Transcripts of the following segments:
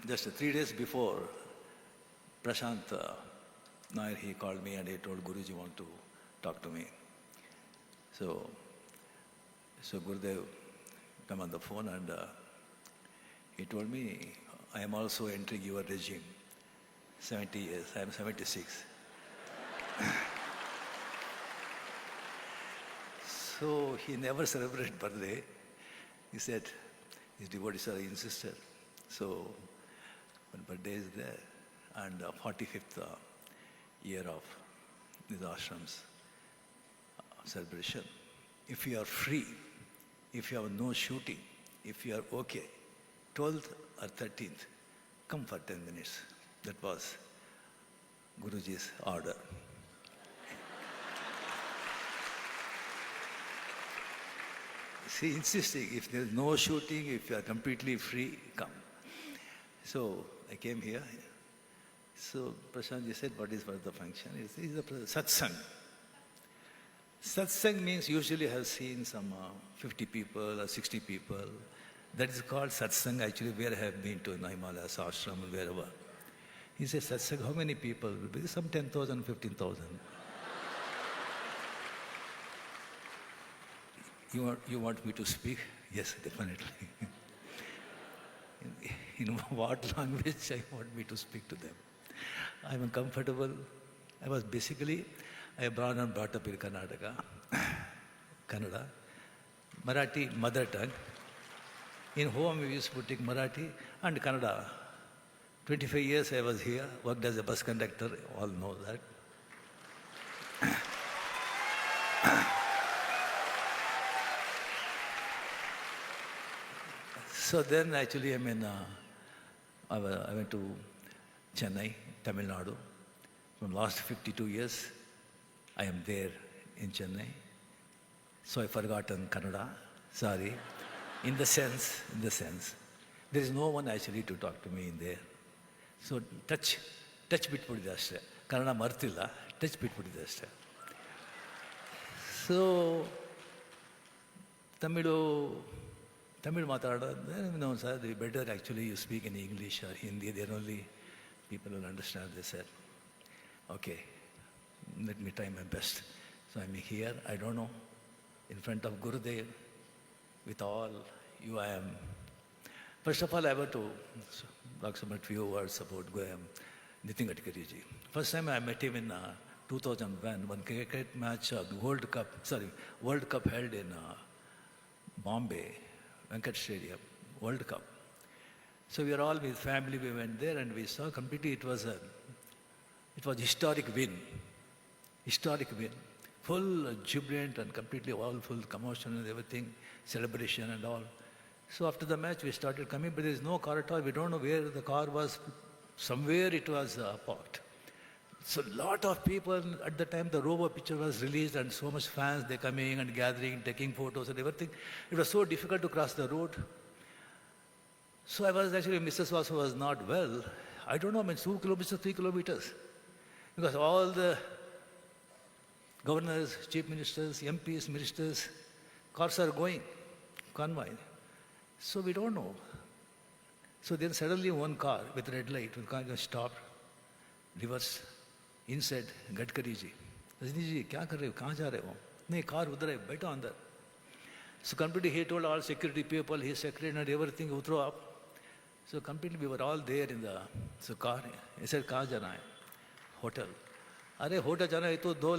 Just 3 days before, Prashant Nair, he called me and he told Guruji want to talk to me. So Gurudev come on the phone and he told me, I am also entering your regime. 70 years, I am 76. So he never celebrated birthday. He said his devotees are insisted. So when birthday is there, and 45th year of these ashrams celebration. If you are free, if you have no shooting, if you are okay, 12th or 13th, come for 10 minutes. That was Guruji's order. See, insisting, if there is no shooting, if you are completely free, come. So I came here. So Prashantji said, what is the function? It's the satsang. Satsang means usually I have seen some 50 people or 60 people. That is called satsang actually where I have been to in Himalayas, ashram, wherever. He says, satsang, how many people? Some 10,000, 15,000. You want me to speak? Yes, definitely. In what language I want me to speak to them? I am comfortable. I was born and brought up in Karnataka, Kannada, Marathi mother tongue. In home we used to take Marathi and Kannada. 25 years I was here, worked as a bus conductor, all know that. So then actually I went to Chennai, Tamil Nadu. From last 52 years, I am there in Chennai. So I forgotten Kannada, sorry. In the sense, there is no one actually to talk to me in there. So touch bitbudide ashte. Kannada martilla, touch bitbudide ashte. So Tamil no sir, better actually you speak in English or Hindi, then only people will understand. They said, okay, let me try my best. So I'm here, I don't know, in front of Gurudev, with all you I am. First of all, I want to talk some few words about Nitin Gadkari ji. First time I met him in 2001, one cricket match, World Cup held in Bombay, Venkat Stadium, World Cup. So we were all with family, we went there and we saw completely it was historic win. Full jubilant and completely all full commotion and everything, celebration and all. So after the match we started coming, but there is no car at all. We don't know where the car was. Somewhere it was parked. So a lot of people, at the time the Robo picture was released and so much fans, they coming and gathering, taking photos and everything. It was so difficult to cross the road. So I was actually, Mrs. Vasu was not well. I don't know, 2 kilometers, 3 kilometers. Because all the governors, chief ministers, MPs, ministers, cars are going, convoy. So we don't know. So then suddenly one car with red light, one car stopped, reversed. Inside, Gadkari ji. Rajni ji, kya kar rahe ho? Kahan ja rahe ho? Nahi, car udhar hai, baitha andar. So completely he told all security people, his secretary and everything, utro up. So completely we were all there in the car. He said, kahan jana hai? Hotel. Are hotel jana hai to 2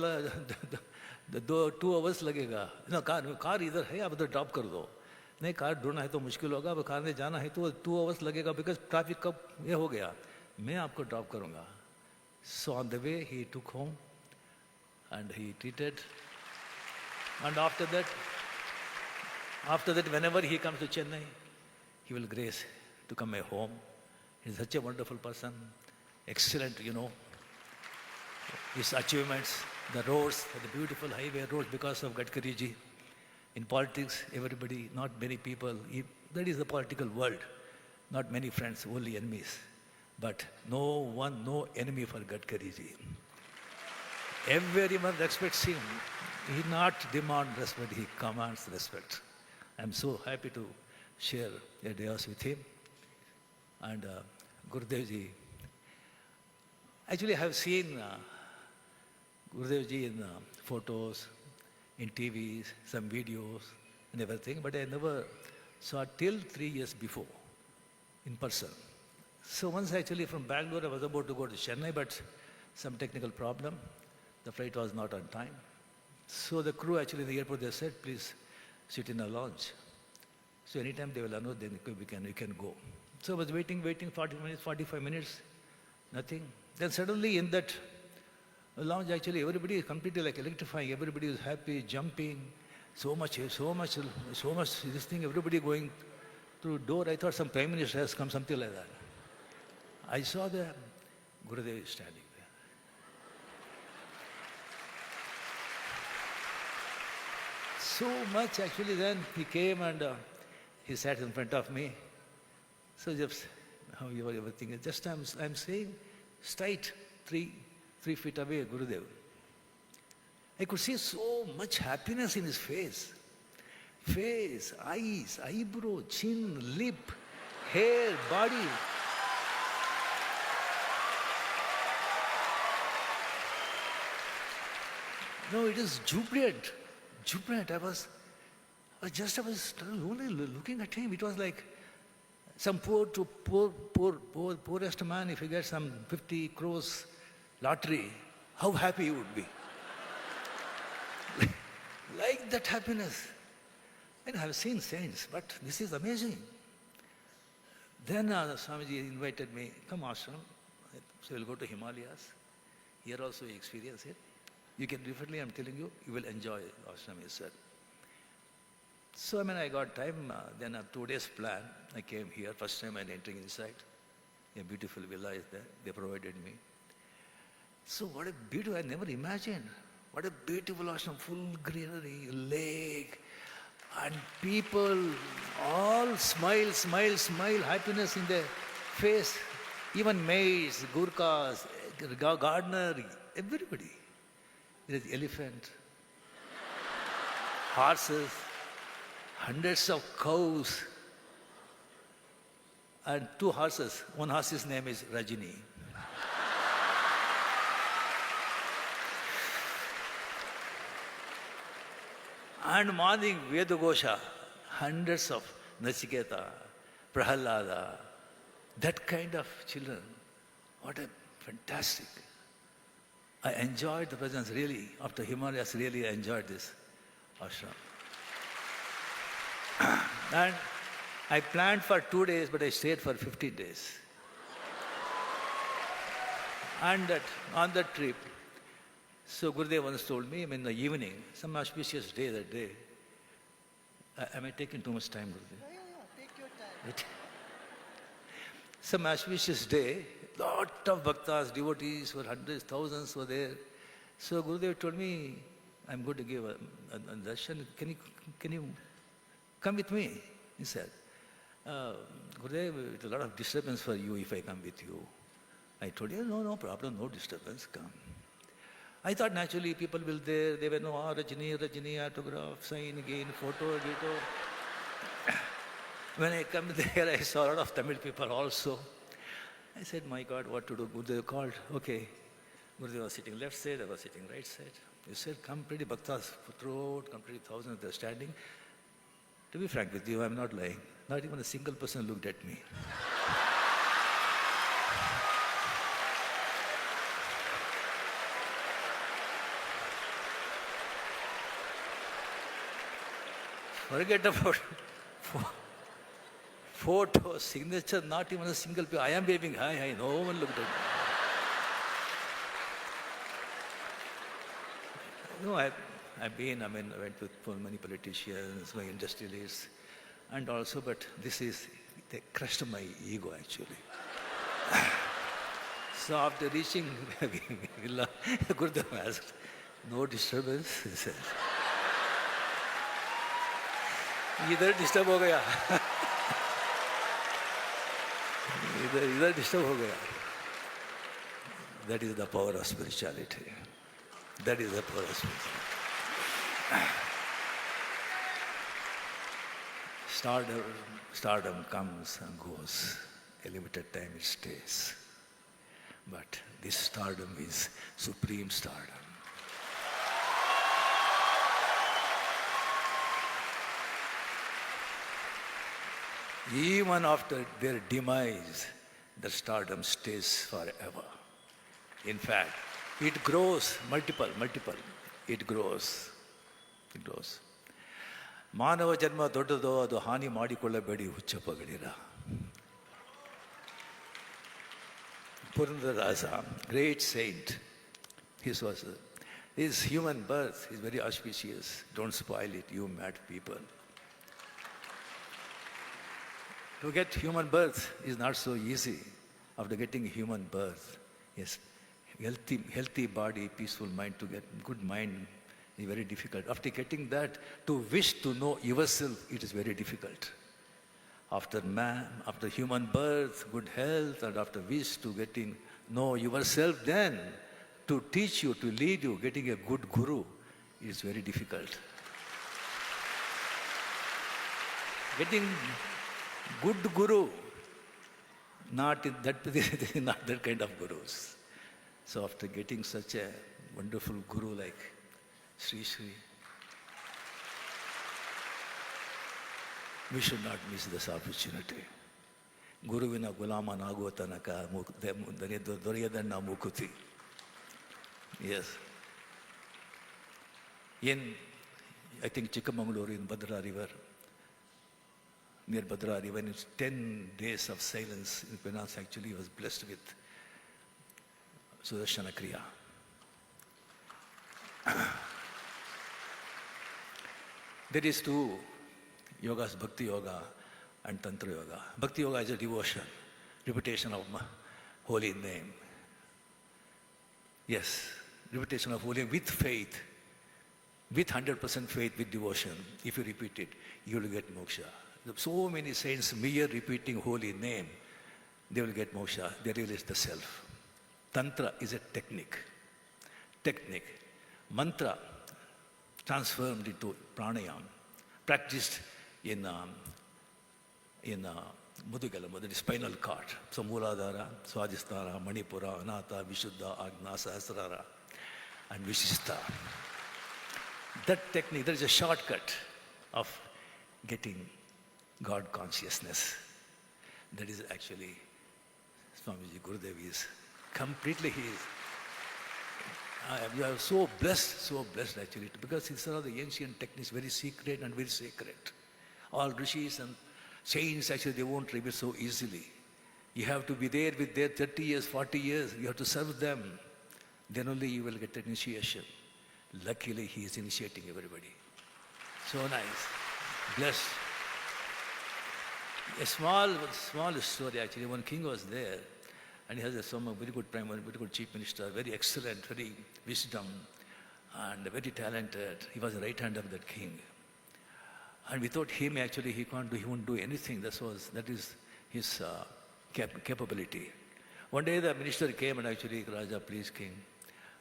hours lagega. No, car idhar hai, aap udhar drop kar do. नहीं car ढूंढना है तो मुश्किल होगा, अब car में जाना है तो 2 hours लगेगा बिकॉज ट्रैफिक कब ये हो गया, मैं आपको ड्रॉप करूँगा. So on the way he took home and he treated, and after that whenever he comes to Chennai, he will grace to come my home. He's such a wonderful person, excellent, his achievements, the roads, the beautiful highway roads because of Gadkari ji. In politics, everybody, not many people, that is the political world. Not many friends, only enemies. But no enemy for Gadkari ji. Everyone respects him. He not demand respect, he commands respect. I'm so happy to share a dayas with him. And Gurudev ji, actually I have seen Gurudev ji in photos, in TVs, some videos and everything, but I never saw till 3 years before in person. So once actually from Bangalore, I was about to go to Chennai, but some technical problem. The flight was not on time. So the crew actually in the airport, they said, please sit in a lounge. So anytime they will announce, then you can go. So I was waiting, 40 minutes, 45 minutes, nothing. Then suddenly in that lounge, actually everybody is completely like electrifying. Everybody is happy, jumping, so much, this thing, everybody going through door. I thought some prime minister has come, something like that. I saw the Gurudev standing there. So much actually, then he came and he sat in front of me. So just how you are everything. Just I'm saying straight 3 feet away, Gurudev. I could see so much happiness in his face. Face, eyes, eyebrow, chin, lip, hair, body. No, it is jubilant. Jubilant. I was only looking at him. It was like some poorest man, if he gets some 50 crores lottery, how happy he would be. Like that happiness. And I have seen saints, but this is amazing. Then Swamiji invited me, come ashram. So we'll go to Himalayas. Here also you experience it. You can definitely, I'm telling you, you will enjoy ashram, he said. So I got time, then a 2 days plan. I came here, first time I'm entering inside. A beautiful villa is there, they provided me. So what a beautiful, I never imagined. What a beautiful ashram, full greenery, lake, and people all smile, happiness in their face. Even maids, Gurkhas, gardener, everybody. There is elephant, horses, hundreds of cows, and 2 horses. One horse's name is Rajini. And morning, Vedagosha, hundreds of Nachiketa, Prahalada, that kind of children. What a fantastic. I enjoyed the presence really. After Himalayas, really I enjoyed this ashram. And I planned for 2 days, but I stayed for 15 days. And on that trip, so Gurudev once told me, in the evening, some auspicious day that day, am I taking too much time, Gurudev? Yeah, take your time. Some auspicious day, lot of bhaktas, devotees, were hundreds, thousands were there. So Gurudev told me, I'm going to give a darshan. Can you come with me? He said, Gurudev, it's a lot of disturbance for you if I come with you. I told him, no problem, no disturbance, come. I thought naturally people will there, they will know, Rajini, autograph, sign again, photo, video. When I come there, I saw a lot of Tamil people also. I said, my God, what to do? Gurudev called, okay. Gurudev was sitting left side, I was sitting right side. He said, come pretty bhaktas throughout, completely thousands, they're standing. To be frank with you, I'm not lying. Not even a single person looked at me. Forget about photo, signature, not even a single person. I am waving hi, no one looked at me. No, I went with many politicians, my industrialists, and also, but they crushed my ego actually. So after reaching Villa, Gurudev asked, no disturbance, he said. इधर disturb हो गया इधर disturb हो गया That is the power of spirituality. That is the power of spirituality. Stardom, stardom comes and goes. A limited time it stays. But this stardom is supreme stardom. Even after their demise, the stardom stays forever. In fact, it grows multiple. It grows. It grows. ಮಾನವ ಜನ್ಮ ದೊಡ್ಡದೋ ಅದು ಹಾನಿ ಮಾಡಿಕೊಳ್ಳಬೇಡಿ ಹುಚ್ಚಪ್ಪಗಳಿರ. Purandarasa, great saint, his human birth is very auspicious. Don't spoil it, you mad people. To get human birth is not so easy. After getting human birth, yes, healthy body, peaceful mind, to get good mind is very difficult. After getting that, to wish to know yourself, it is very difficult. After human birth, good health, and after wish to getting know yourself, then to teach you, to lead you, getting a good guru is very difficult. Getting good guru, not that kind of gurus. So after getting such a wonderful guru like Sri Sri, we should not miss this opportunity. ಗುರುವಿನ ಗುಲಾಮನಾಗುವ ತನಕ ದೊರೆಯದನ್ನ ಮುಕುತಿ. Yes. I think Chikkamangaluru in Bhadra River, near Bhadra River, in 10 days of silence, Venus actually was blessed with Sudarshana Kriya. There is two yogas, Bhakti Yoga and Tantra Yoga. Bhakti Yoga is a devotion, repetition of holy name. Yes, repetition of holy name with faith, with 100% faith, with devotion. If you repeat it, you will get moksha. So many saints, mere repeating holy name, they will get moksha. They realize the self. Tantra is a technique. Mantra transformed into pranayam, practiced in Mudugala, the spinal cord. So Mooladhara, Swadhisthana, Manipura, Anata, Vishuddha, Agna, Sahasrara, and Vishishta. That technique, there is a shortcut of getting God consciousness. That is actually Swamiji Gurudev is completely we are so blessed actually, because these are the ancient techniques, very secret and very sacred. All rishis and saints actually, they won't reveal so easily. You have to be there with their 30 years, 40 years. You have to serve them. Then only you will get initiation. Luckily, he is initiating everybody. So nice. Blessed. A small story actually. One king was there, and he has a very good prime minister, very good chief minister, very excellent, very wisdom, and very talented. He was the right hand of that king. And without him, actually, he won't do anything. That is his capability. One day the minister came and actually, Raja, please, king,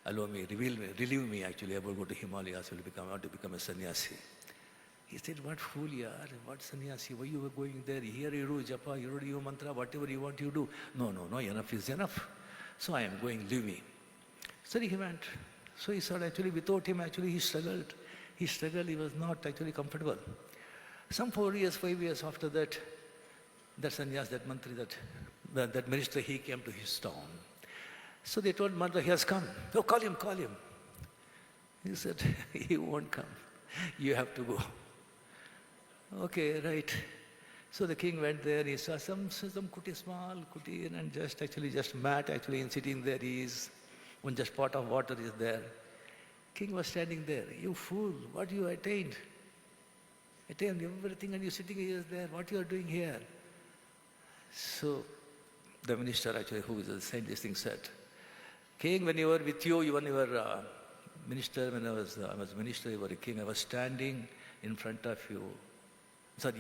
allow me, relieve me actually. I will go to Himalayas, I want to become a sannyasi. He said, what fool you are, what sannyasi, why you were going there? Here you do japa, you do mantra, whatever you want you do. No, enough is enough. So I am going, leave me. So he went. So he said, actually, without him, actually, he struggled. He was not actually comfortable. Some 5 years after that, that sannyas, that mantri, that minister, he came to his town. So they told Mantra, he has come. Oh, call him. He said, he won't come. You have to go. Okay, right. So the king went there, he saw some kuti, small kuti, and just mat actually, and sitting there he is, one just pot of water is there. King was standing there. You fool, what you attained? Attained everything and you're sitting here there. What you are doing here? So the minister actually, who is saying this thing, said, King, when you were with you, when you were minister, when I was minister, you were a king, I was standing in front of you. Sir,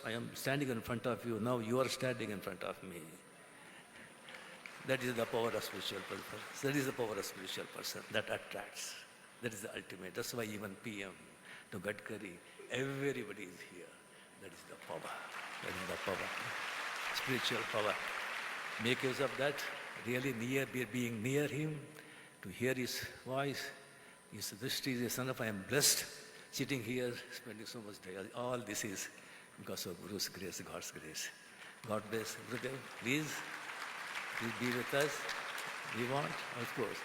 I am standing in front of you, now you are standing in front of me. That is the power of spiritual person. That is the power of spiritual person that attracts. That is the ultimate. That's why even PM to Gadkari, everybody is here. That is the power. That is the power. Spiritual power. Make use of that. Really being near Him, to hear His voice. His drishti is a son of I am blessed. Sitting here, spending so much time. All this is because of Guru's grace, God's grace. God bless. Gurudev, please be with us. We want, of course,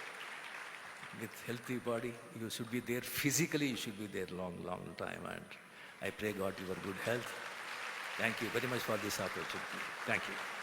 with healthy body, you should be there. Physically, you should be there long time. And I pray God your good health. Thank you very much for this opportunity. Thank you.